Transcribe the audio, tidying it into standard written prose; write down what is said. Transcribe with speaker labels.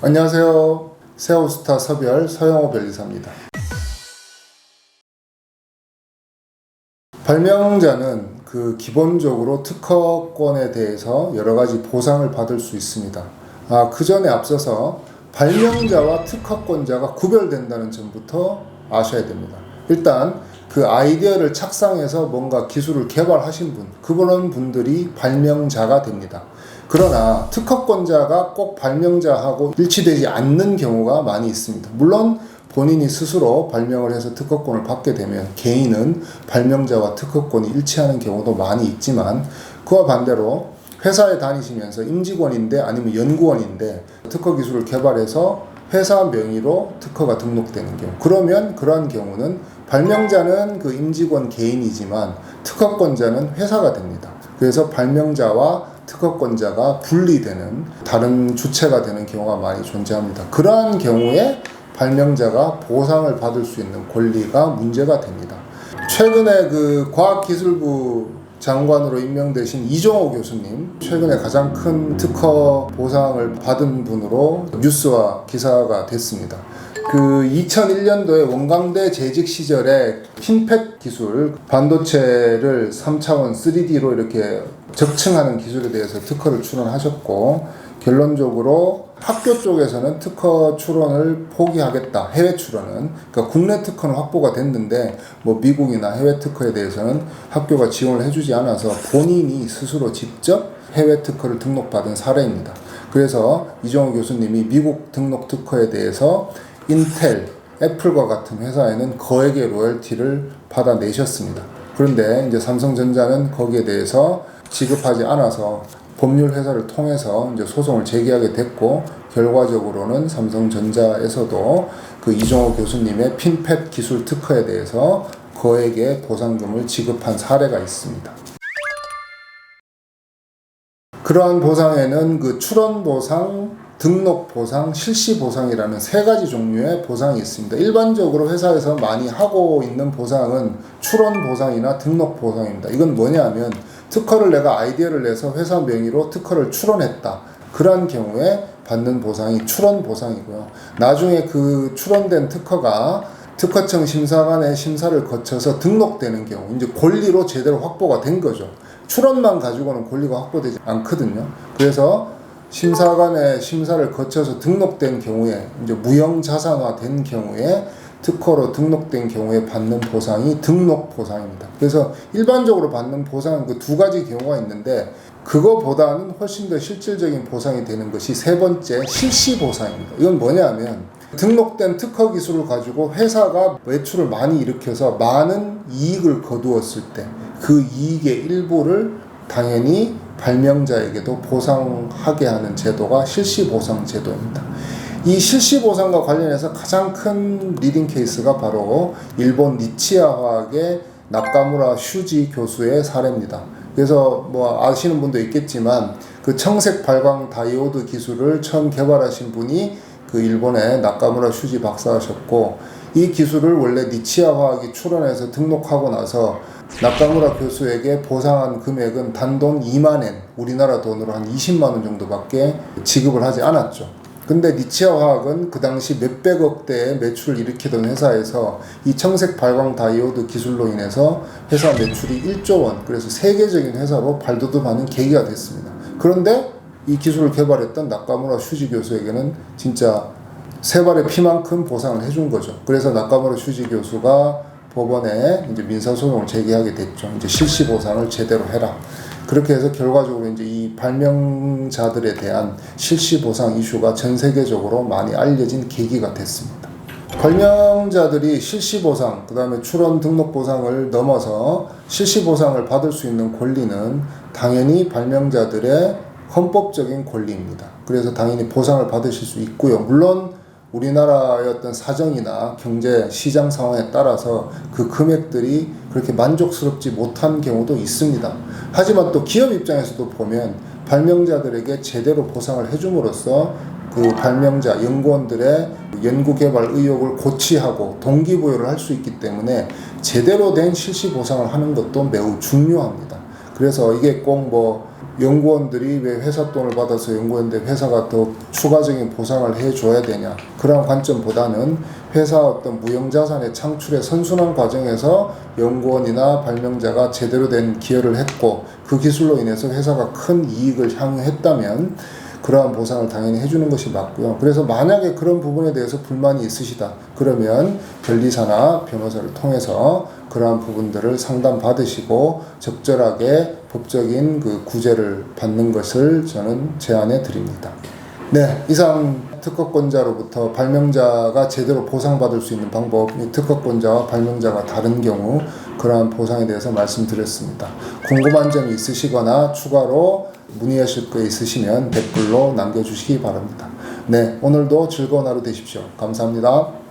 Speaker 1: 안녕하세요. 세오스타 서별 서영호 변리사입니다. 발명자는 기본적으로 특허권에 대해서 여러 가지 보상을 받을 수 있습니다. 그 전에 앞서서 발명자와 특허권자가 구별된다는 점부터 아셔야 됩니다. 일단 그 아이디어를 착상해서 뭔가 기술을 개발하신 그런 분들이 발명자가 됩니다. 그러나 특허권자가 꼭 발명자하고 일치되지 않는 경우가 많이 있습니다. 물론 본인이 스스로 발명을 해서 특허권을 받게 되면 개인은 발명자와 특허권이 일치하는 경우도 많이 있지만, 그와 반대로 회사에 다니시면서 임직원인데 아니면 연구원인데 특허 기술을 개발해서 회사 명의로 특허가 등록되는 경우, 그러면 그러한 경우는 발명자는 그 임직원 개인이지만 특허권자는 회사가 됩니다. 그래서 발명자와 특허권자가 분리되는 다른 주체가 되는 경우가 많이 존재합니다. 그러한 경우에 발명자가 보상을 받을 수 있는 권리가 문제가 됩니다. 최근에 과학기술부 장관으로 임명되신 이종호 교수님, 최근에 가장 큰 특허 보상을 받은 분으로 뉴스와 기사가 됐습니다. 2001년도에 원광대 재직 시절에 핀펫 기술, 반도체를 3차원 3D로 이렇게 적층하는 기술에 대해서 특허를 출원하셨고, 결론적으로 학교 쪽에서는 특허 출원을 포기하겠다. 해외 출원은. 그러니까 국내 특허는 확보가 됐는데 미국이나 해외 특허에 대해서는 학교가 지원을 해주지 않아서 본인이 스스로 직접 해외 특허를 등록받은 사례입니다. 그래서 이종호 교수님이 미국 등록 특허에 대해서 인텔, 애플과 같은 회사에는 거액의 로열티를 받아내셨습니다. 그런데 이제 삼성전자는 거기에 대해서 지급하지 않아서 법률 회사를 통해서 이제 소송을 제기하게 됐고, 결과적으로는 삼성전자에서도 이종호 교수님의 핀펫 기술 특허에 대해서 거액의 보상금을 지급한 사례가 있습니다. 그러한 보상에는 출원 보상, 등록 보상, 실시 보상이라는 세 가지 종류의 보상이 있습니다. 일반적으로 회사에서 많이 하고 있는 보상은 출원 보상이나 등록 보상입니다. 이건 뭐냐면 특허를 내가 아이디어를 내서 회사 명의로 특허를 출원했다. 그러한 경우에 받는 보상이 출원 보상이고요. 나중에 출원된 특허가 특허청 심사관의 심사를 거쳐서 등록되는 경우, 이제 권리로 제대로 확보가 된 거죠. 출원만 가지고는 권리가 확보되지 않거든요. 그래서 심사관의 심사를 거쳐서 등록된 경우에, 이제 무형자산화 된 경우에, 특허로 등록된 경우에 받는 보상이 등록 보상입니다. 그래서 일반적으로 받는 보상은 두 가지 경우가 있는데, 그거보다는 훨씬 더 실질적인 보상이 되는 것이 세 번째 실시 보상입니다. 이건 뭐냐면 등록된 특허 기술을 가지고 회사가 매출을 많이 일으켜서 많은 이익을 거두었을 때 그 이익의 일부를 당연히 발명자에게도 보상하게 하는 제도가 실시보상 제도입니다. 이 실시보상과 관련해서 가장 큰 리딩 케이스가 바로 일본 니치야 화학의 나카무라 슈지 교수의 사례입니다. 그래서 아시는 분도 있겠지만 청색 발광 다이오드 기술을 처음 개발하신 분이 일본의 나카무라 슈지 박사셨고, 이 기술을 원래 니치야 화학이 출원해서 등록하고 나서 나카무라 교수에게 보상한 금액은 단돈 2만엔, 우리나라 돈으로 한 20만원 정도밖에 지급을 하지 않았죠. 근데 니치야 화학은 그 당시 몇백억대의 매출을 일으키던 회사에서 이 청색 발광 다이오드 기술로 인해서 회사 매출이 1조 원, 그래서 세계적인 회사로 발돋움하는 계기가 됐습니다. 그런데 이 기술을 개발했던 나카무라 슈지 교수에게는 진짜 세 발의 피만큼 보상을 해준 거죠. 그래서 나카무라 슈지 교수가 법원에 이제 민사소송을 제기하게 됐죠. 이제 실시 보상을 제대로 해라. 그렇게 해서 결과적으로 이제 이 발명자들에 대한 실시 보상 이슈가 전 세계적으로 많이 알려진 계기가 됐습니다. 발명자들이 실시 보상, 그 다음에 출원 등록 보상을 넘어서 실시 보상을 받을 수 있는 권리는 당연히 발명자들의 헌법적인 권리입니다. 그래서 당연히 보상을 받으실 수 있고요. 물론 우리나라의 어떤 사정이나 경제 시장 상황에 따라서 그 금액들이 그렇게 만족스럽지 못한 경우도 있습니다. 하지만 또 기업 입장에서도 보면 발명자들에게 제대로 보상을 해줌으로써 발명자, 연구원들의 연구개발 의욕을 고취하고 동기부여를 할 수 있기 때문에 제대로 된 실시 보상을 하는 것도 매우 중요합니다. 그래서 이게 꼭 연구원들이 왜 회사 돈을 받아서 연구했는데 회사가 더 추가적인 보상을 해줘야 되냐, 그런 관점보다는 회사 어떤 무형자산의 창출의 선순환 과정에서 연구원이나 발명자가 제대로 된 기여를 했고 그 기술로 인해서 회사가 큰 이익을 향유했다면 그러한 보상을 당연히 해주는 것이 맞고요. 그래서 만약에 그런 부분에 대해서 불만이 있으시다 그러면 변리사나 변호사를 통해서 그러한 부분들을 상담받으시고 적절하게 법적인 그 구제를 받는 것을 저는 제안해 드립니다. 네, 이상 특허권자로부터 발명자가 제대로 보상받을 수 있는 방법, 특허권자와 발명자가 다른 경우 그러한 보상에 대해서 말씀드렸습니다. 궁금한 점이 있으시거나 추가로 문의하실 거 있으시면 댓글로 남겨주시기 바랍니다. 네, 오늘도 즐거운 하루 되십시오. 감사합니다.